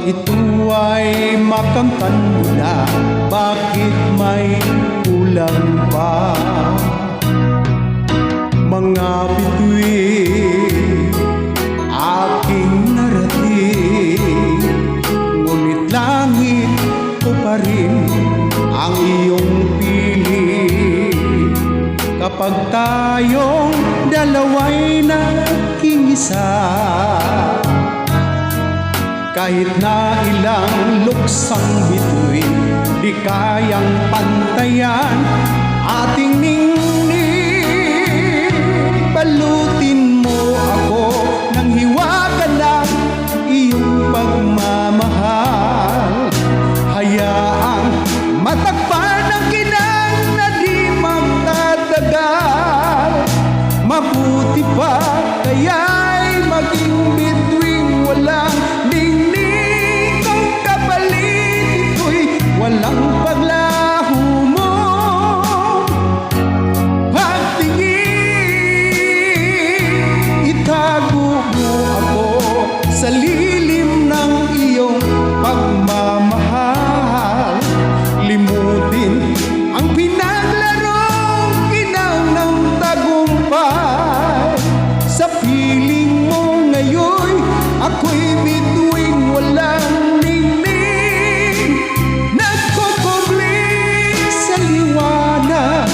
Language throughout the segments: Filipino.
ito ay makamtan mo na, bakit may kulang pa? Mga bituin, aking narating, ngunit langit ko pa rin ang iyong piling. Kapag tayong dalawa'y naging isa, kahit na ilang luksang bituin, di kayang pantayan ating ningning. Balutin mo ako ng hiwaga ng iyong pagmamahal. Hayaang matakpan ang ginang na di magtatagal. Mabuti pa kaya'y maging bituing walang ningning. Kung kapalit ito'y walang paglaho mo. Pagtingin, itago mo ako sa lilim ng iyong pagmamahal. Limutin ang pinaglarong ginaw ng tagumpay. Sa piling mo ngayon, ako'y bituing walang ningning. Nagkukubli sa liwanag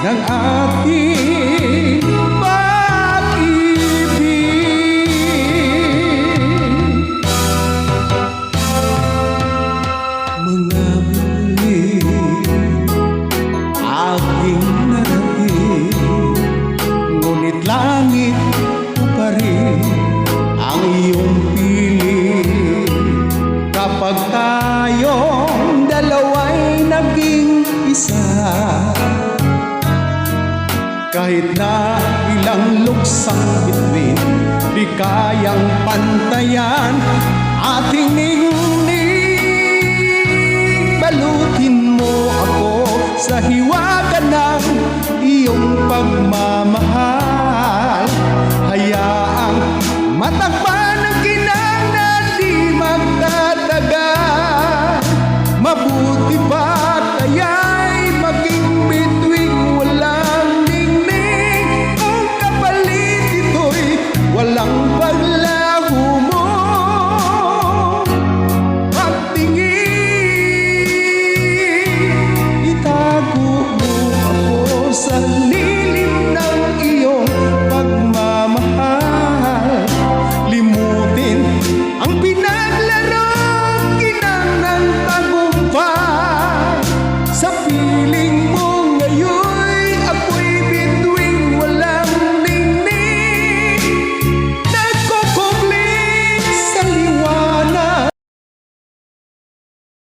ng ating pag-ibig. Mga bituin, aking narating, ngunit langit ko pa rin ang iyong piling. Kapag tayong dalawa'y naging isa, kahit na ilang luksang bituin, di kayang pantayan ating ningning. Balutin mo ako sa hiwaga ng iyong pagmamahal. Hayaang matakpan